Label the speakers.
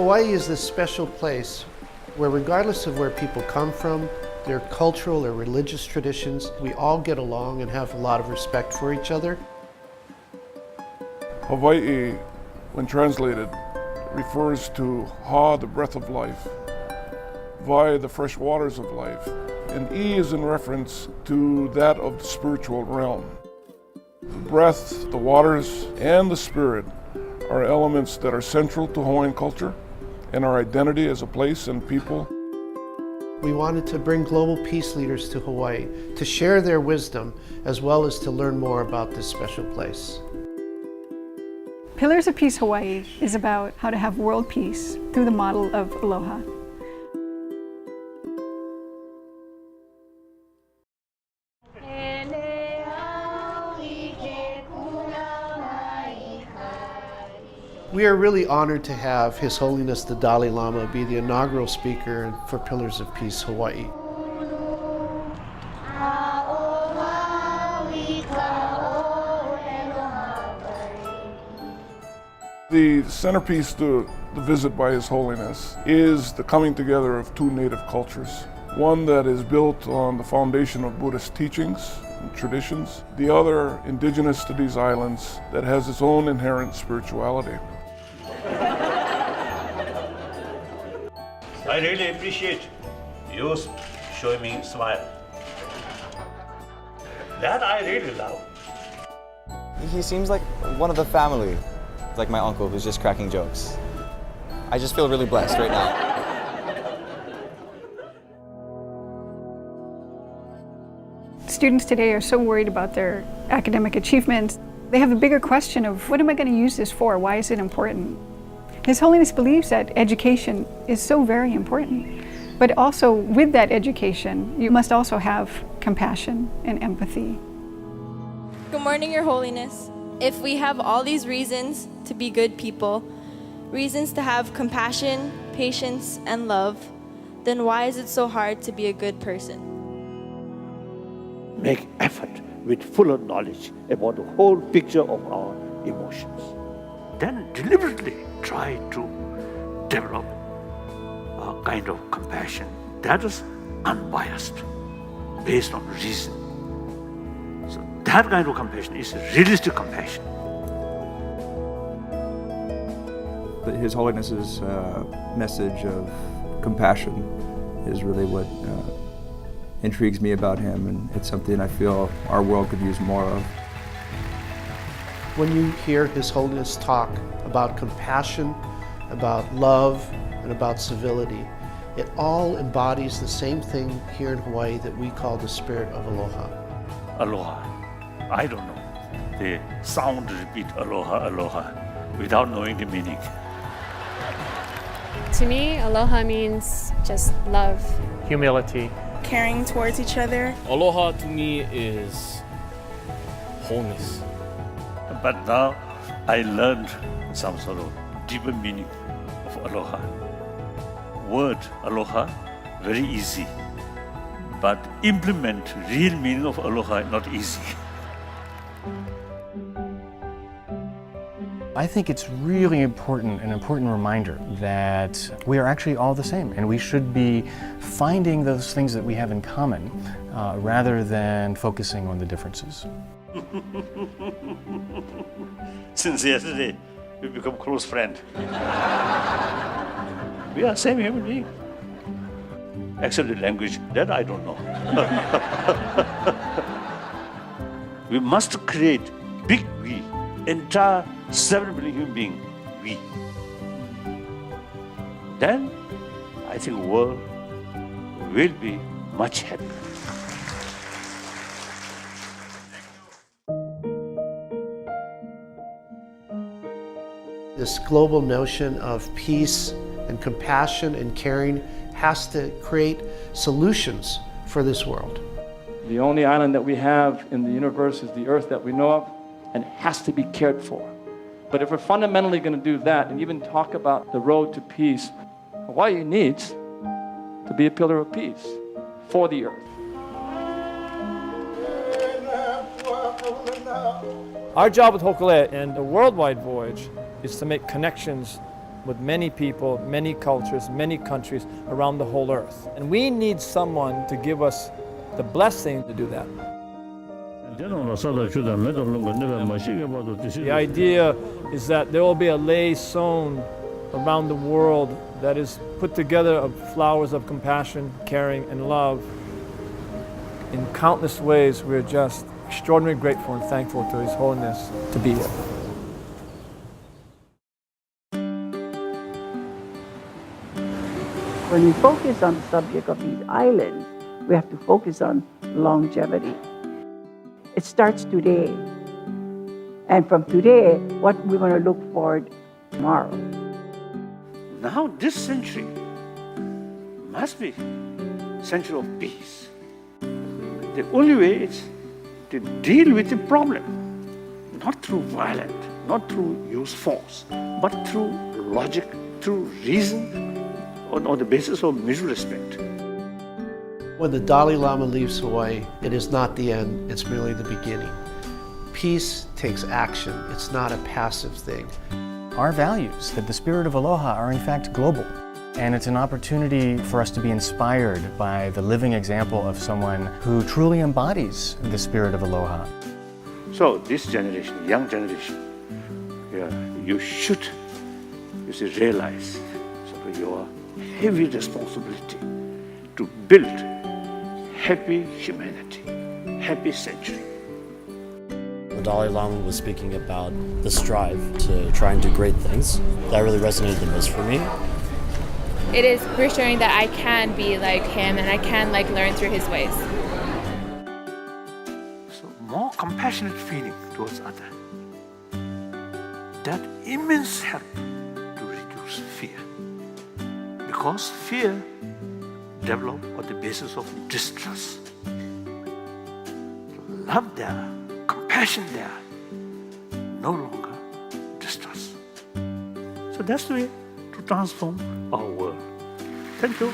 Speaker 1: Hawaii is this special place where, regardless of where people come from, their cultural or religious traditions, we all get along and have a lot of respect for each other.
Speaker 2: Hawaii, when translated, refers to Ha, the breath of life, Vai, the fresh waters of life, and E is in reference to that of the spiritual realm. The breath, the waters, and the spirit are elements that are central to Hawaiian culture and our identity as a place and people.
Speaker 1: We wanted to bring global peace leaders to Hawaii to share their wisdom as well as to learn more about this special place.
Speaker 3: Pillars of Peace Hawaii is about how to have world peace through the model of aloha.
Speaker 1: We are really honored to have His Holiness the Dalai Lama be the inaugural speaker for Pillars of Peace Hawaii.
Speaker 2: The centerpiece to the visit by His Holiness is the coming together of two native cultures. One that is built on the foundation of Buddhist teachings and traditions, the other indigenous to these islands that has its own inherent spirituality.
Speaker 4: I really appreciate you showing me a smile. That I really love.
Speaker 5: He seems like one of the family, like my uncle who's just cracking jokes. I just feel really blessed right now.
Speaker 3: Students today are so worried about their academic achievements. They have a bigger question of, what am I going to use this for? Why is it important? His Holiness believes that education is so very important, but also with that education, you must also have compassion and empathy.
Speaker 6: Good morning, Your Holiness. If we have all these reasons to be good people, reasons to have compassion, patience, and love, then why is it so hard to be a good person?
Speaker 7: Make effort with fuller knowledge about the whole picture of our emotions. Then deliberately try to develop a kind of compassion that is unbiased, based on reason. So that kind of compassion is realistic compassion.
Speaker 8: But His Holiness's message of compassion is really what intrigues me about him, and it's something I feel our world could use more of.
Speaker 1: When you hear His Holiness talk about compassion, about love, and about civility, it all embodies the same thing here in Hawaii that we call the spirit of aloha.
Speaker 4: Aloha. I don't know. The sound repeat aloha, aloha, without knowing the meaning.
Speaker 9: To me, aloha means just love.
Speaker 10: Humility.
Speaker 11: Caring towards each other.
Speaker 10: Aloha to me is wholeness.
Speaker 4: But now I learned some sort of deeper meaning of aloha. Word aloha, very easy. But implement real meaning of aloha, not easy.
Speaker 12: I think it's really important, an important reminder that we are actually all the same, and we should be finding those things that we have in common rather than focusing on the differences.
Speaker 4: Since yesterday, we become close friends. We are same human being. Except the language, that I don't know. We must create big we, entire 7 billion human beings, we. Then, I think the world will be much happier.
Speaker 1: This global notion of peace and compassion and caring has to create solutions for this world.
Speaker 13: The only island that we have in the universe is the Earth that we know of, and it has to be cared for. But if we're fundamentally going to do that and even talk about the road to peace, Hawaii needs to be a pillar of peace for the Earth.
Speaker 10: Our job with Hokulea and the worldwide voyage is to make connections
Speaker 13: with many people, many cultures, many countries around the whole earth. And we need someone to give us the blessing to do that. The idea is that there will be a lei sown around the world that is put together of flowers of compassion, caring, and love. In countless ways, we're just extraordinarily grateful and thankful to His Holiness to be here.
Speaker 14: When we focus on the subject of these islands, we have to focus on longevity. It starts today. And from today, what we're going to look forward tomorrow.
Speaker 7: Now this century must be century of peace. The only way is to deal with the problem, not through violence, not through use force, but through logic, through reason, on the basis of mutual respect.
Speaker 1: When the Dalai Lama leaves Hawaii, it is not the end, it's merely the beginning. Peace takes action, it's not a passive thing.
Speaker 12: Our values, that the spirit of aloha, are in fact global. And it's an opportunity for us to be inspired by the living example of someone who truly embodies the spirit of aloha.
Speaker 7: So this generation, young generation, you should realize your heavy responsibility to build happy humanity, happy century.
Speaker 15: The Dalai Lama was speaking about the strive to try and do great things. That really resonated the most for me.
Speaker 16: It is reassuring that I can be like him and I can learn through his ways.
Speaker 7: So more compassionate feeling towards others. That immense help to reduce fear. Because fear develops on the basis of distrust. Love there, compassion there, no longer distrust. So that's the way to transform our world. Thank you.